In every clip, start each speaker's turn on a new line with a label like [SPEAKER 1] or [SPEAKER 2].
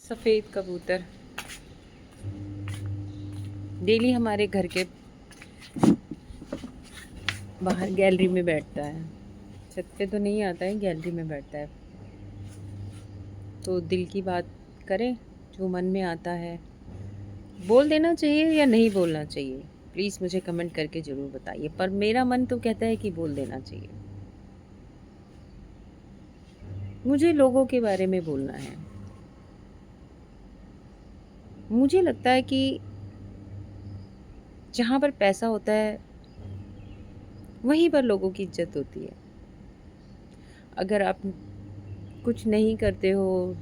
[SPEAKER 1] सफ़ेद कबूतर डेली हमारे घर के बाहर गैलरी में बैठता है। छत पे तो नहीं आता है, गैलरी में बैठता है। तो दिल की बात करें, जो मन में आता है बोल देना चाहिए या नहीं बोलना चाहिए? प्लीज़ मुझे कमेंट करके ज़रूर बताइए। पर मेरा मन तो कहता है कि बोल देना चाहिए। मुझे लोगों के बारे में बोलना है। मुझे लगता है कि जहाँ पर पैसा होता है वहीं पर लोगों की इज्जत होती है। अगर आप कुछ नहीं करते हो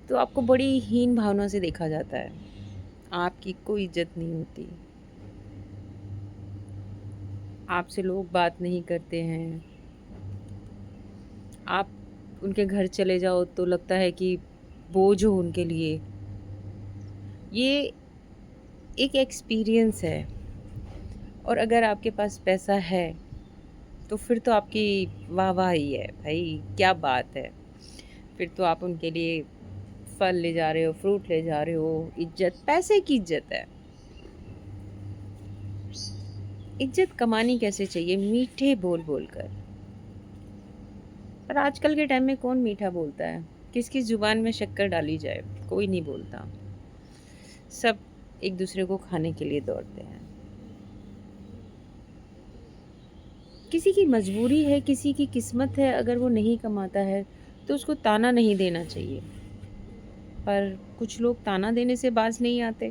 [SPEAKER 1] तो आपको बड़ी हीन भावना से देखा जाता है। आपकी कोई इज्जत नहीं होती। आपसे लोग बात नहीं करते हैं। आप उनके घर चले जाओ तो लगता है कि बोझ हो उनके लिए। ये एक एक्सपीरियंस है। और अगर आपके पास पैसा है तो फिर तो आपकी वाह वाह ही है भाई, क्या बात है। फिर तो आप उनके लिए फल ले जा रहे हो, फ्रूट ले जा रहे हो। इज्जत, पैसे की इज्जत है। इज्जत कमानी कैसे चाहिए? मीठे बोल बोलकर। पर आजकल के टाइम में कौन मीठा बोलता है? किसकी जुबान में शक्कर डाली जाए, कोई नहीं बोलता। सब एक दूसरे को खाने के लिए दौड़ते हैं। किसी की मजबूरी है, किसी की किस्मत है, अगर वो नहीं कमाता है तो उसको ताना नहीं देना चाहिए। पर कुछ लोग ताना देने से बाज नहीं आते।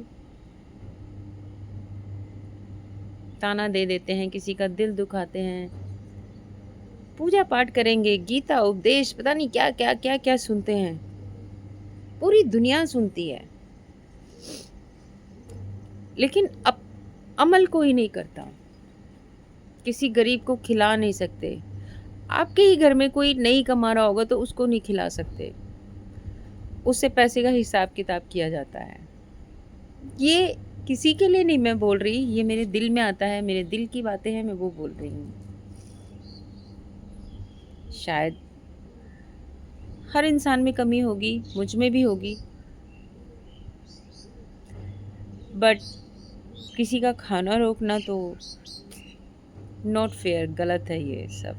[SPEAKER 1] ताना दे देते हैं, किसी का दिल दुखाते हैं। पूजा पाठ करेंगे, गीता उपदेश पता नहीं क्या क्या क्या क्या सुनते हैं। पूरी दुनिया सुनती है, लेकिन अब अमल कोई नहीं करता। किसी गरीब को खिला नहीं सकते। आपके ही घर में कोई नहीं कमा रहा होगा तो उसको नहीं खिला सकते। उससे पैसे का हिसाब किताब किया जाता है। ये किसी के लिए नहीं मैं बोल रही, ये मेरे दिल में आता है, मेरे दिल की बातें हैं, मैं वो बोल रही हूँ। शायद हर इंसान में कमी होगी, मुझ में भी होगी, बट किसी का खाना रोकना तो नॉट फेयर, गलत है ये सब।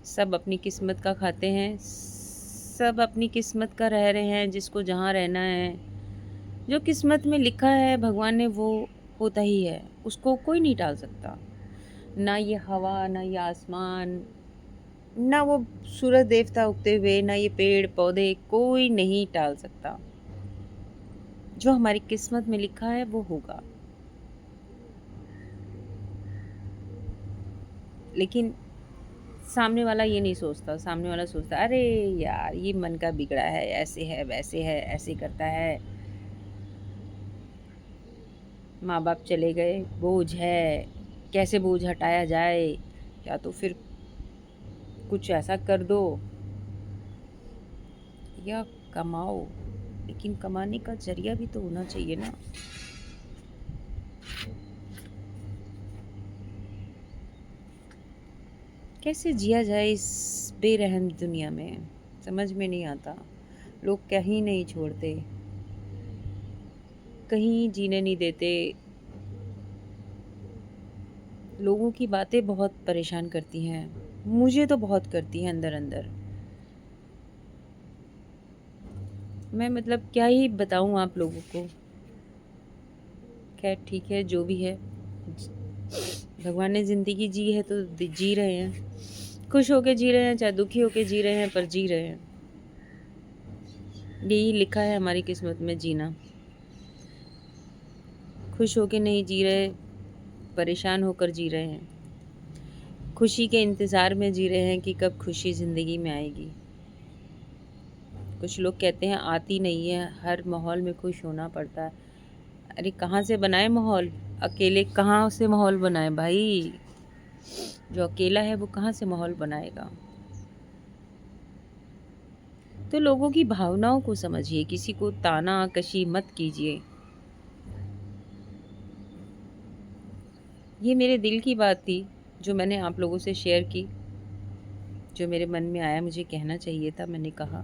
[SPEAKER 1] सब अपनी किस्मत का खाते हैं, सब अपनी किस्मत का रह रहे हैं, जिसको जहाँ रहना है। जो किस्मत में लिखा है भगवान ने वो होता ही है, उसको कोई नहीं टाल सकता। ना ये हवा, ना ये आसमान, ना वो सूरज देवता उगते हुए, ना ये पेड़ पौधे, कोई नहीं टाल सकता। जो हमारी किस्मत में लिखा है वो होगा। लेकिन सामने वाला ये नहीं सोचता। सामने वाला सोचता अरे यार ये मन का बिगड़ा है, ऐसे है वैसे है, ऐसे करता है। माँ बाप चले गए, बोझ है, कैसे बोझ हटाया जाए, या तो फिर कुछ ऐसा कर दो या कमाओ। लेकिन कमाने का जरिया भी तो होना चाहिए ना। कैसे जिया जाए इस बेरहम दुनिया में, समझ में नहीं आता। लोग कहीं नहीं छोड़ते, कहीं जीने नहीं देते। लोगों की बातें बहुत परेशान करती हैं, मुझे तो बहुत करती हैं अंदर अंदर। मैं मतलब क्या ही बताऊं आप लोगों को। खैर ठीक है, जो भी है। भगवान ने ज़िंदगी जी है तो जी रहे हैं। खुश होके जी रहे हैं, चाहे दुखी होके जी रहे हैं, पर जी रहे हैं। यही लिखा है हमारी किस्मत में, जीना। खुश होके नहीं जी रहे, परेशान होकर जी रहे हैं। खुशी के इंतज़ार में जी रहे हैं कि कब खुशी ज़िंदगी में आएगी। कुछ लोग कहते हैं आती नहीं है, हर माहौल में खुश होना पड़ता है। अरे कहाँ से बनाए माहौल? अकेले कहाँ से माहौल बनाए भाई? जो अकेला है वो कहाँ से माहौल बनाएगा? तो लोगों की भावनाओं को समझिए, किसी को ताना कशी मत कीजिए। ये मेरे दिल की बात थी जो मैंने आप लोगों से शेयर की। जो मेरे मन में आया मुझे कहना चाहिए था, मैंने कहा।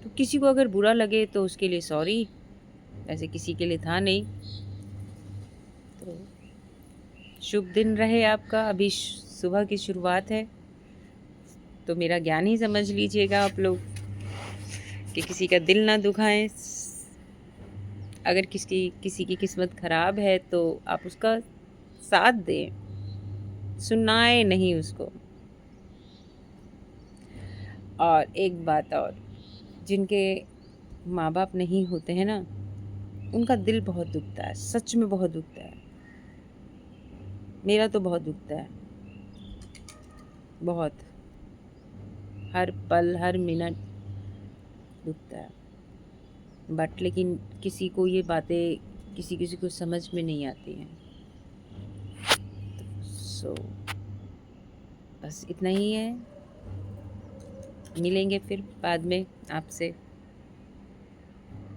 [SPEAKER 1] तो किसी को अगर बुरा लगे तो उसके लिए सॉरी, वैसे किसी के लिए था नहीं। तो शुभ दिन रहे आपका। अभी सुबह की शुरुआत है, तो मेरा ज्ञान ही समझ लीजिएगा आप लोग कि किसी का दिल ना दुखाएं। अगर किसी की किस्मत ख़राब है तो आप उसका साथ दें, सुनाए नहीं उसको। और एक बात और, जिनके माँ बाप नहीं होते हैं ना, उनका दिल बहुत दुखता है, सच में बहुत दुखता है। मेरा तो बहुत दुखता है, बहुत, हर पल हर मिनट दुखता है। बट लेकिन किसी को ये बातें किसी किसी को समझ में नहीं आती हैं। सो बस इतना ही है। मिलेंगे फिर बाद में आपसे।